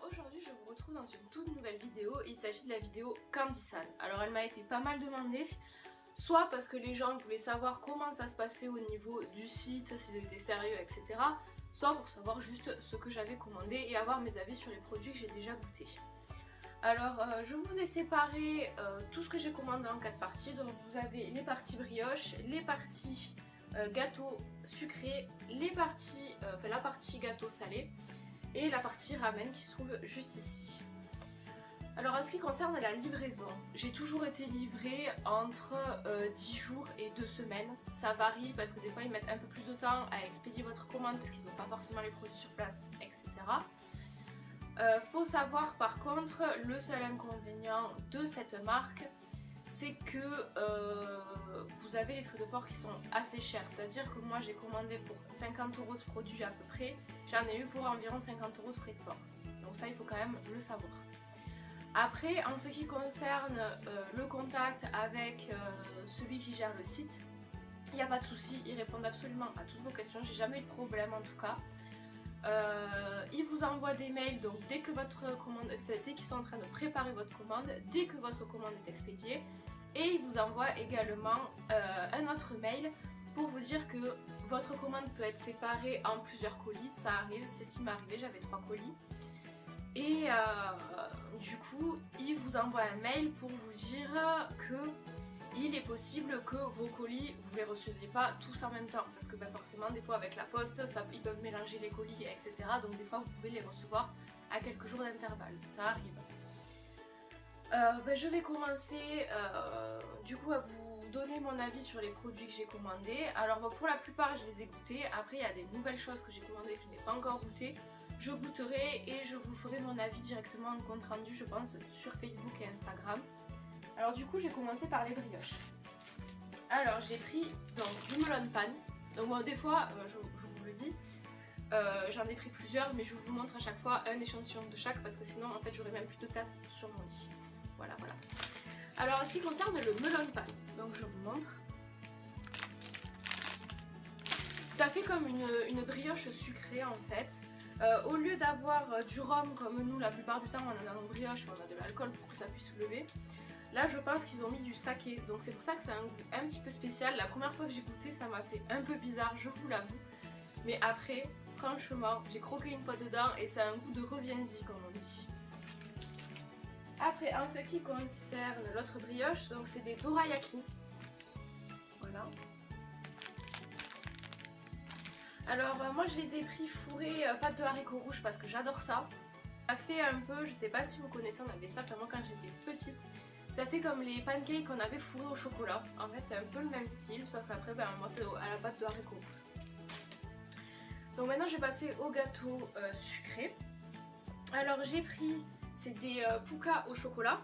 aujourd'hui je vous retrouve dans une toute nouvelle vidéo. Il s'agit de la vidéo Candy San. Alors elle m'a été pas mal demandée, soit parce que les gens voulaient savoir comment ça se passait au niveau du site, s'ils étaient sérieux, etc. Soit pour savoir juste ce que j'avais commandé et avoir mes avis sur les produits que j'ai déjà goûtés. Alors je vous ai séparé tout ce que j'ai commandé en 4 parties. Donc vous avez les parties brioche, les parties gâteau sucré, la partie gâteau salé et la partie ramen qui se trouve juste ici. Alors en ce qui concerne la livraison, j'ai toujours été livrée entre 10 jours et 2 semaines. Ça varie parce que des fois ils mettent un peu plus de temps à expédier votre commande parce qu'ils n'ont pas forcément les produits sur place, etc. Faut savoir par contre, le seul inconvénient de cette marque, c'est que vous avez les frais de port qui sont assez chers. C'est-à-dire que moi j'ai commandé pour 50 € de produit à peu près, j'en ai eu pour environ 50 € de frais de port. Donc ça il faut quand même le savoir. Après, en ce qui concerne le contact avec celui qui gère le site, il n'y a pas de souci, ils répondent absolument à toutes vos questions, j'ai jamais eu de problème en tout cas. Ils vous envoient des mails donc dès que votre commande, dès qu'ils sont en train de préparer votre commande, dès que votre commande est expédiée, et ils vous envoient également un autre mail pour vous dire que votre commande peut être séparée en plusieurs colis. Ça arrive, c'est ce qui m'est arrivé, j'avais 3 colis. Et du coup, ils vous envoient un mail pour vous dire que il est possible que vos colis, vous les receviez pas tous en même temps. Parce que forcément, des fois avec la poste, ils peuvent mélanger les colis, etc. Donc des fois, vous pouvez les recevoir à quelques jours d'intervalle. Ça arrive. Je vais commencer du coup à vous donner mon avis sur les produits que j'ai commandés. Alors pour la plupart, je les ai goûtés. Après, il y a des nouvelles choses que j'ai commandées que je n'ai pas encore goûtées. Je goûterai et je vous ferai mon avis directement en compte rendu, je pense, sur Facebook et Instagram. Alors du coup, j'ai commencé par les brioches. Alors j'ai pris donc du melon pan. Donc bon, des fois, je vous le dis, j'en ai pris plusieurs, mais je vous montre à chaque fois un échantillon de chaque parce que sinon en fait j'aurais même plus de place sur mon lit. Voilà. Alors en ce qui concerne le melon pan, donc je vous montre. Ça fait comme une brioche sucrée en fait. Au lieu d'avoir du rhum comme nous la plupart du temps on en a dans nos brioches, on a de l'alcool pour que ça puisse se lever. Là je pense qu'ils ont mis du saké, donc c'est pour ça que c'est un goût un petit peu spécial. La première fois que j'ai goûté ça m'a fait un peu bizarre, je vous l'avoue. Mais après, franchement, j'ai croqué une fois dedans et ça a un goût de reviens-y comme on dit. Après, en ce qui concerne l'autre brioche, donc c'est des dorayaki. Voilà. Alors moi je les ai pris fourrés pâte de haricots rouges parce que j'adore ça. Ça fait un peu, je sais pas si vous connaissez, on avait ça vraiment quand j'étais petite. Ça fait comme les pancakes qu'on avait fourrés au chocolat. En fait c'est un peu le même style, sauf qu'après moi c'est à la pâte de haricots rouges. Donc maintenant je vais passer au gâteau sucré. Alors j'ai pris, c'est des puka au chocolat.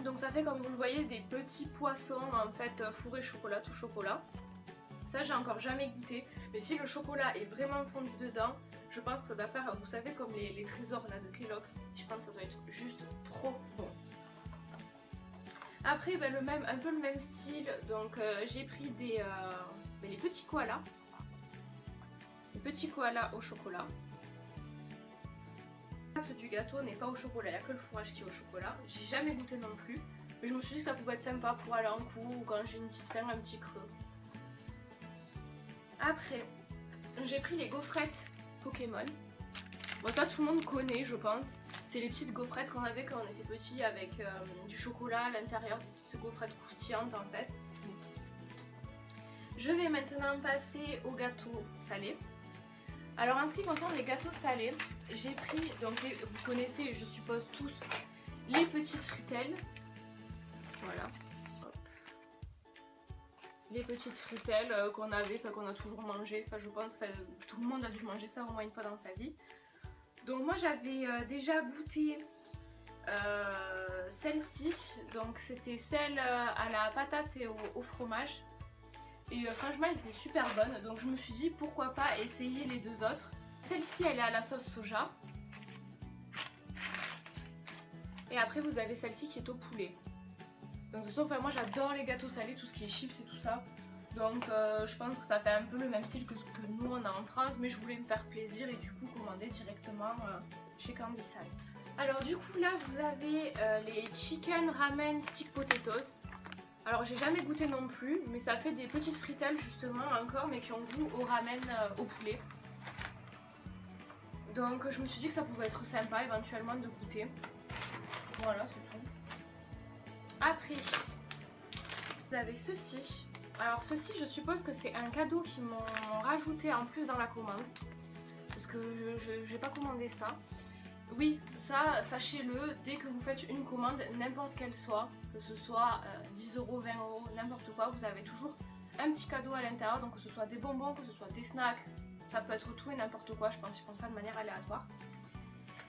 Donc ça fait comme vous le voyez des petits poissons en fait fourrés chocolat, tout chocolat. Ça j'ai encore jamais goûté, mais si le chocolat est vraiment fondu dedans, je pense que ça doit faire, vous savez comme les trésors là de Kellogg's, je pense que ça doit être juste trop bon. Après un peu le même style, donc j'ai pris les petits koalas. Les petits koalas au chocolat. La pâte du gâteau n'est pas au chocolat, il n'y a que le fourrage qui est au chocolat. J'ai jamais goûté non plus, mais je me suis dit que ça pouvait être sympa pour aller en cours ou quand j'ai une petite faim, un petit creux. Après, j'ai pris les gaufrettes Pokémon. Bon ça tout le monde connaît je pense. C'est les petites gaufrettes qu'on avait quand on était petit avec du chocolat à l'intérieur, des petites gaufrettes croustillantes en fait. Je vais maintenant passer au gâteau salé. Alors en ce qui concerne les gâteaux salés, j'ai pris, donc vous connaissez je suppose tous, les petites fritelles. Voilà. Les petites fritelles qu'on avait, qu'on a toujours mangé, je pense que tout le monde a dû manger ça au moins une fois dans sa vie. Donc moi j'avais déjà goûté celle-ci, donc c'était celle à la patate et au fromage. Et franchement elles étaient super bonnes, donc je me suis dit pourquoi pas essayer les deux autres. Celle-ci elle est à la sauce soja. Et après vous avez celle-ci qui est au poulet. Donc de toute façon, moi j'adore les gâteaux salés, tout ce qui est chips et tout ça. Donc je pense que ça fait un peu le même style que ce que nous on a en France, mais je voulais me faire plaisir et du coup commander directement chez Candysan. Alors du coup là vous avez les chicken ramen stick potatoes. Alors j'ai jamais goûté non plus, mais ça fait des petites fritelles justement encore, mais qui ont goût au ramen au poulet. Donc je me suis dit que ça pouvait être sympa éventuellement de goûter. Voilà, c'est tout. Après, vous avez ceci. Alors ceci, je suppose que c'est un cadeau qu'ils m'ont rajouté en plus dans la commande. Parce que je n'ai pas commandé ça. Oui, ça, sachez-le, dès que vous faites une commande, n'importe quelle soit, que ce soit 10 €, 20 €, n'importe quoi, vous avez toujours un petit cadeau à l'intérieur. Donc que ce soit des bonbons, que ce soit des snacks, ça peut être tout et n'importe quoi, je pense qu'ils font ça de manière aléatoire.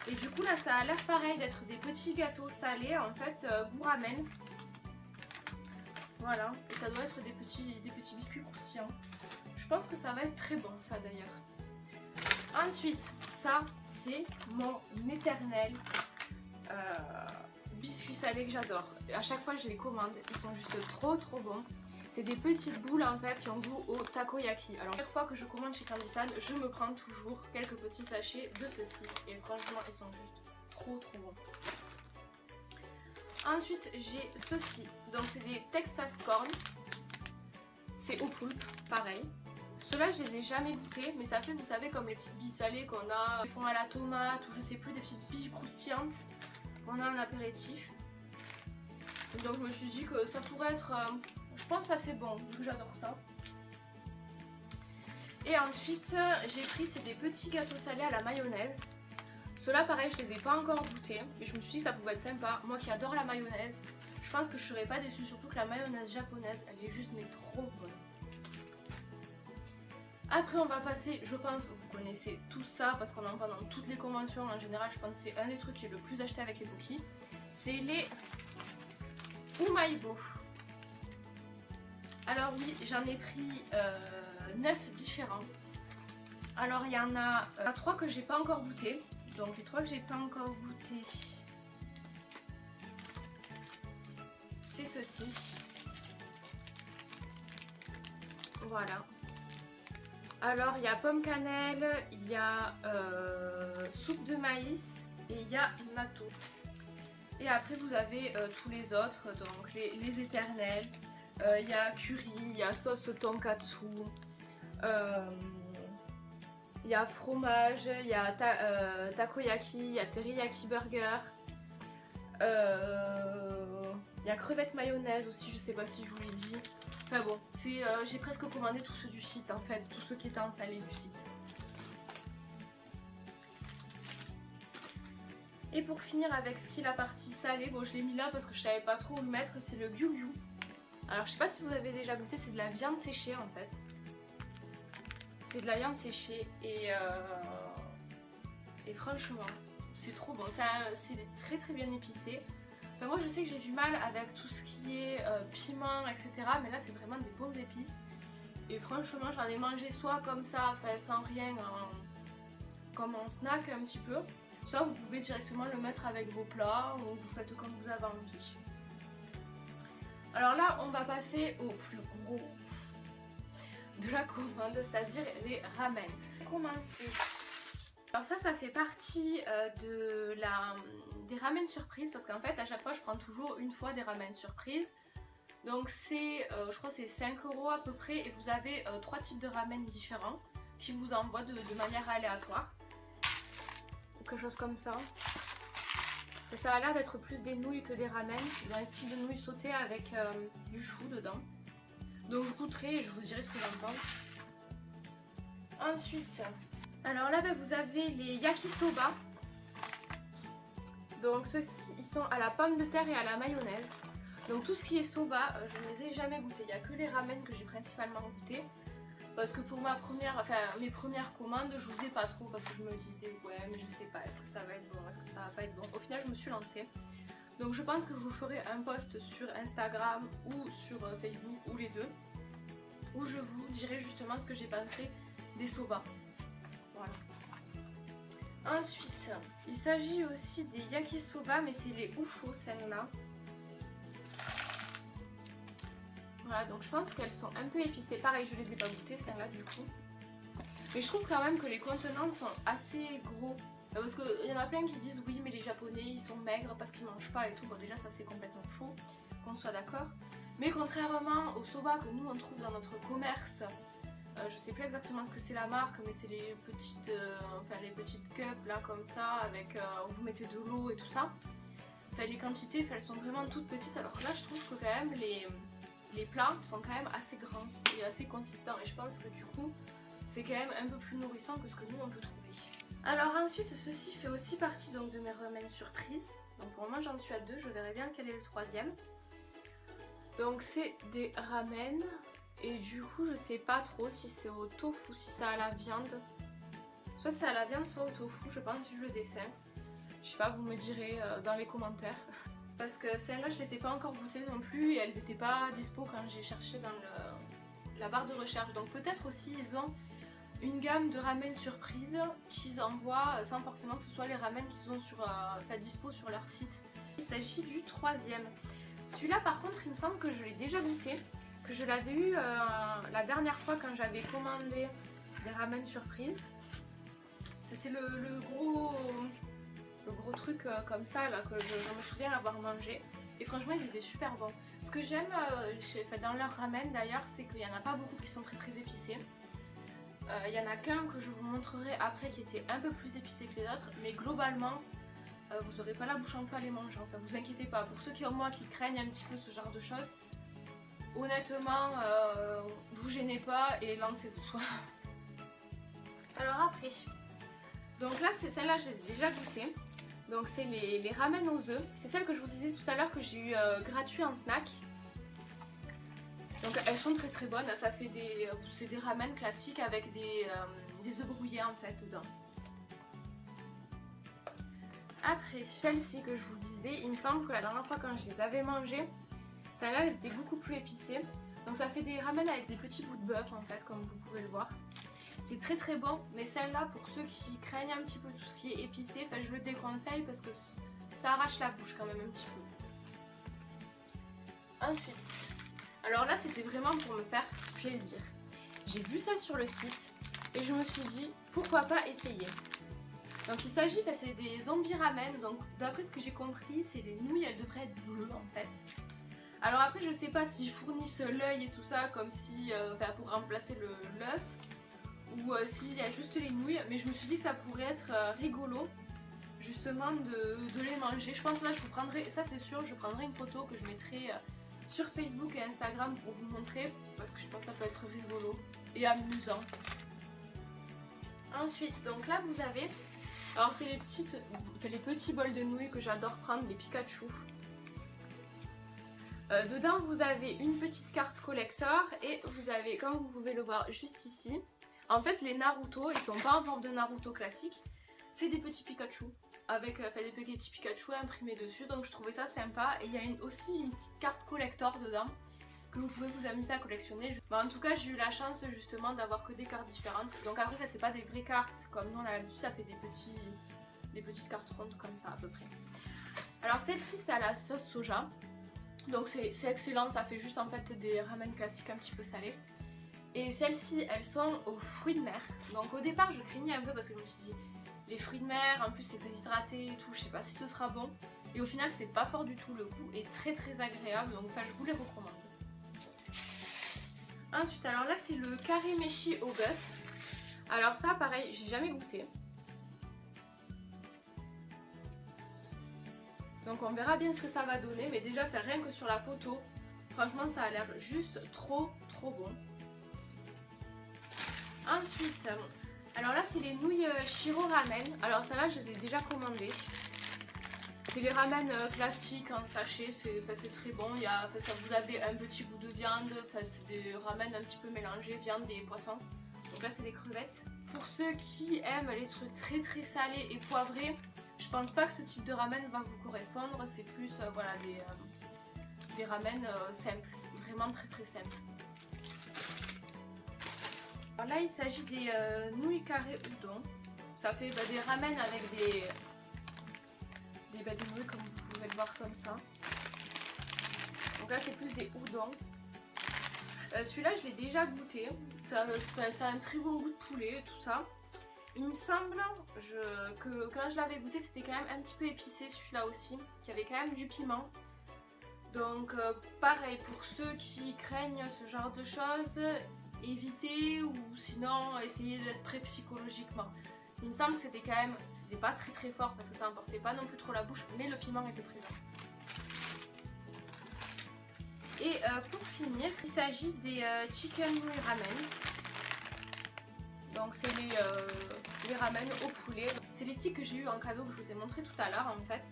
Et du coup là, ça a l'air pareil d'être des petits gâteaux salés, en fait, goût ramen. Voilà, et ça doit être des petits biscuits croustillants. Je pense que ça va être très bon ça d'ailleurs. Ensuite, ça c'est mon éternel biscuit salé que j'adore. À chaque fois je les commande, ils sont juste trop bons. C'est des petites boules en fait qui ont goût au takoyaki. Alors chaque fois que je commande chez Candysan, je me prends toujours quelques petits sachets de ceci. Et franchement ils sont juste trop bons. Ensuite j'ai ceci, donc c'est des Texas Corn, c'est au poulpe, pareil. Ceux-là je les ai jamais goûtés, mais ça fait, vous savez, comme les petites billes salées qu'on a, ils font à la tomate ou je sais plus, des petites billes croustillantes qu'on a en apéritif. Donc je me suis dit que ça pourrait être, je pense, assez bon, vu que j'adore ça. Et ensuite j'ai pris, c'est des petits gâteaux salés à la mayonnaise. Ceux-là pareil, je les ai pas encore goûtés, mais je me suis dit que ça pouvait être sympa. Moi qui adore la mayonnaise, je pense que je serais pas déçue, surtout que la mayonnaise japonaise, elle est juste mais trop bonne. Après on va passer, je pense, vous connaissez tout ça parce qu'on en parle dans toutes les conventions en général, je pense que c'est un des trucs qui est le plus acheté avec les Poki. C'est les Umaibo. Alors oui, j'en ai pris 9 différents. Alors il y en a 3 que j'ai pas encore goûté. Donc les 3 que j'ai pas encore goûté, c'est ceci. Voilà. Alors il y a pomme cannelle, il y a soupe de maïs et il y a natto. Et après vous avez tous les autres, donc les éternels. Il y a curry, il y a sauce tonkatsu. Il y a fromage, il y a takoyaki, il y a teriyaki burger, il y a crevettes mayonnaise aussi, je sais pas si je vous l'ai dit. Enfin bon, j'ai presque commandé tous ceux du site en fait, tous ceux qui étaient en salé du site. Et pour finir avec ce qui est la partie salée, bon je l'ai mis là parce que je savais pas trop où le mettre, c'est le gyugyu. Alors je sais pas si vous avez déjà goûté, c'est de la viande séchée en fait. C'est de la viande séchée et franchement c'est trop bon, c'est très bien épicé. Enfin, moi je sais que j'ai du mal avec tout ce qui est piment etc, mais là c'est vraiment des bonnes épices. Et franchement j'en ai mangé soit comme ça, enfin sans rien, comme un snack un petit peu. Soit vous pouvez directement le mettre avec vos plats ou vous faites comme vous avez envie. Alors là on va passer au plus gros de la commande, c'est-à-dire les ramen. Commencer. Alors ça fait partie des ramen surprises parce qu'en fait à chaque fois je prends toujours une fois des ramen surprises. Donc c'est, je crois c'est 5 € à peu près et vous avez 3 types de ramen différents qui vous envoient de manière aléatoire. Quelque chose comme ça. Et ça a l'air d'être plus des nouilles que des ramen, dans un style de nouilles sautées avec du chou dedans. Donc je goûterai et je vous dirai ce que j'en pense. Ensuite, alors là vous avez les yakisoba. Donc ceux-ci ils sont à la pomme de terre et à la mayonnaise. Donc tout ce qui est soba, je ne les ai jamais goûtés. Il n'y a que les ramen que j'ai principalement goûté. Parce que pour mes premières commandes, je n'osais pas trop parce que je me disais ouais mais je sais pas, est-ce que ça va être bon, est-ce que ça va pas être bon. Au final je me suis lancée. Donc je pense que je vous ferai un post sur Instagram ou sur Facebook ou les deux. Où je vous dirai justement ce que j'ai pensé des soba. Voilà. Ensuite, il s'agit aussi des yakisoba mais c'est les ufo celles-là. Voilà, donc je pense qu'elles sont un peu épicées. Pareil, je les ai pas goûtées celles-là du coup. Mais je trouve quand même que les contenants sont assez gros. Parce qu'il y en a plein qui disent oui mais les japonais ils sont maigres parce qu'ils mangent pas et tout. Bon déjà ça c'est complètement faux, qu'on soit d'accord. Mais contrairement au soba que nous on trouve dans notre commerce, je sais plus exactement ce que c'est la marque, mais c'est les petites les petites cups là comme ça avec où vous mettez de l'eau et tout ça. Enfin, les quantités elles sont vraiment toutes petites, alors que là je trouve que quand même les plats sont quand même assez grands et assez consistants, et je pense que du coup c'est quand même un peu plus nourrissant que ce que nous on peut trouver. Alors ensuite ceci fait aussi partie donc de mes ramen surprises. Donc pour moi j'en suis à 2, je verrai bien quel est le troisième. Donc c'est des ramen et du coup je sais pas trop si c'est au tofu, si c'est à la viande. Soit c'est à la viande soit au tofu, je pense vu le dessin. Je sais pas, vous me direz dans les commentaires. Parce que celles-là je les ai pas encore goûtées non plus et elles étaient pas dispo quand j'ai cherché dans la barre de recherche. Donc peut-être aussi ils ont une gamme de ramen surprise qu'ils envoient sans forcément que ce soit les ramen qu'ils ont dispo sur leur site. Il s'agit du troisième. Celui-là par contre il me semble que je l'ai déjà goûté, que je l'avais eu la dernière fois quand j'avais commandé des ramen surprise. C'est le gros truc comme ça là que je me souviens avoir mangé. Et franchement ils étaient super bons. Ce que j'aime dans leur ramen d'ailleurs, c'est qu'il n'y en a pas beaucoup qui sont très épicés. Il y en a qu'un que je vous montrerai après qui était un peu plus épicé que les autres, mais globalement vous n'aurez pas la bouche en feu à les manger, enfin vous inquiétez pas. Pour ceux comme moi qui craignent un petit peu ce genre de choses, honnêtement vous gênez pas et lancez-vous. Alors après, donc là c'est celle-là, je les ai déjà goûtées. Donc c'est les ramen aux œufs, c'est celle que je vous disais tout à l'heure que j'ai eu gratuit en snack. Donc elles sont très bonnes, ça fait c'est des ramen classiques avec des œufs brouillés en fait dedans. Après, celle-ci que je vous disais, il me semble que la dernière fois quand je les avais mangées, celles-là elles étaient beaucoup plus épicées. Donc ça fait des ramen avec des petits bouts de bœuf en fait, comme vous pouvez le voir. C'est très bon, mais celle-là pour ceux qui craignent un petit peu tout ce qui est épicé, je le déconseille parce que ça arrache la bouche quand même un petit peu. Ensuite, alors là c'était vraiment pour me faire plaisir. J'ai vu ça sur le site et je me suis dit pourquoi pas essayer. Donc il s'agit, c'est des zombie ramen, donc d'après ce que j'ai compris c'est les nouilles, elles devraient être bleues en fait. Alors après je sais pas s'ils fournissent l'œil et tout ça comme si, pour remplacer l'œuf, ou s'il y a juste les nouilles, mais je me suis dit que ça pourrait être rigolo justement de les manger. Je pense là je vous prendrai, ça c'est sûr, je prendrai une photo que je mettrai sur Facebook et Instagram pour vous montrer, parce que je pense que ça peut être rigolo et amusant. Ensuite donc là vous avez, alors c'est les petits bols de nouilles que j'adore prendre, les Pikachu. Dedans vous avez une petite carte collector et vous avez, comme vous pouvez le voir juste ici, en fait les Naruto, ils sont pas en forme de Naruto classique, c'est des petits Pikachu avec des petits Pikachu imprimés dessus, donc je trouvais ça sympa. Et il y a aussi une petite carte collector dedans que vous pouvez vous amuser à collectionner. En tout cas j'ai eu la chance justement d'avoir que des cartes différentes, donc après c'est pas des vraies cartes comme nous on a l'habitude, ça fait des petites cartes rondes comme ça à peu près. Alors celle-ci c'est à la sauce soja, donc c'est excellent, ça fait juste en fait des ramen classiques un petit peu salés. Et celles-ci elles sont aux fruits de mer, donc au départ je craignais un peu parce que je me suis dit les fruits de mer, en plus c'est déshydraté et tout, je sais pas si ce sera bon. Et au final c'est pas fort du tout, le goût est très agréable, donc je vous les recommande. Ensuite alors là c'est le karimeshi au bœuf. Alors ça pareil, j'ai jamais goûté. Donc on verra bien ce que ça va donner, mais déjà faire rien que sur la photo, franchement ça a l'air juste trop bon. Ensuite, alors là c'est les nouilles Shiro ramen. Alors celles-là je les ai déjà commandées. C'est les ramen classiques en sachet, c'est très bon. Vous avez un petit goût de viande, c'est des ramen un petit peu mélangés, viande et poisson. Donc là c'est des crevettes. Pour ceux qui aiment les trucs très salés et poivrés, je pense pas que ce type de ramen va vous correspondre. C'est plus voilà, des ramen simples, vraiment très simples. Alors là il s'agit des nouilles carrées udon. Ça fait des ramen avec des nouilles comme vous pouvez le voir comme ça. Donc là c'est plus des udon. Celui-là je l'ai déjà goûté, ça a un très bon goût de poulet tout ça. Il me semble que quand je l'avais goûté c'était quand même un petit peu épicé celui-là aussi, qu'il y avait quand même du piment. Donc pareil, pour ceux qui craignent ce genre de choses, évitez ou sinon essayez d'être prêt psychologiquement. Il me semble que c'était quand même, c'était pas très fort parce que ça emportait pas non plus trop la bouche, mais le piment était présent. Et pour finir, il s'agit des chicken nui ramen. Donc c'est les ramen au poulet. C'est les sticks que j'ai eu en cadeau que je vous ai montré tout à l'heure en fait.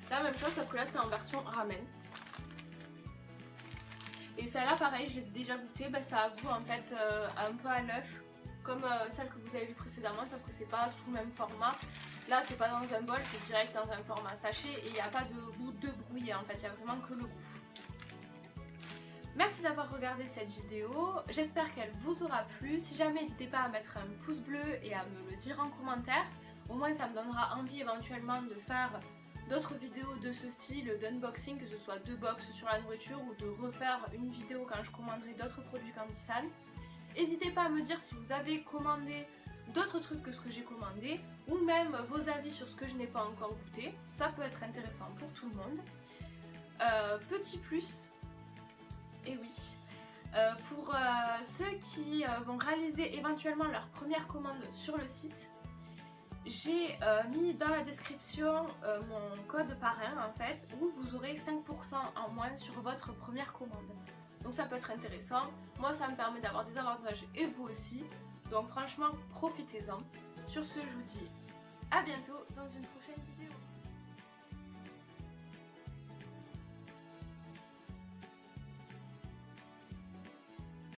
La même chose sauf que là c'est en version ramen. Et celle-là pareil, je les ai déjà goûtées, ça a goût en fait un peu à l'œuf. Comme celle que vous avez vue précédemment, sauf que c'est pas sous le même format. Là c'est pas dans un bol, c'est direct dans un format sachet et il n'y a pas de goût de brouillé en fait, il n'y a vraiment que le goût. Merci d'avoir regardé cette vidéo, j'espère qu'elle vous aura plu. Si jamais, n'hésitez pas à mettre un pouce bleu et à me le dire en commentaire. Au moins ça me donnera envie éventuellement de faire d'autres vidéos de ce style d'unboxing, que ce soit de box sur la nourriture ou de refaire une vidéo quand je commanderai d'autres produits Candy San. N'hésitez pas à me dire si vous avez commandé d'autres trucs que ce que j'ai commandé ou même vos avis sur ce que je n'ai pas encore goûté. Ça peut être intéressant pour tout le monde. Petit plus, et oui, pour ceux qui vont réaliser éventuellement leur première commande sur le site, j'ai mis dans la description mon code parrain en fait, où vous aurez 5% en moins sur votre première commande. Donc ça peut être intéressant, moi ça me permet d'avoir des avantages et vous aussi, donc franchement profitez-en. Sur ce je vous dis à bientôt dans une prochaine vidéo.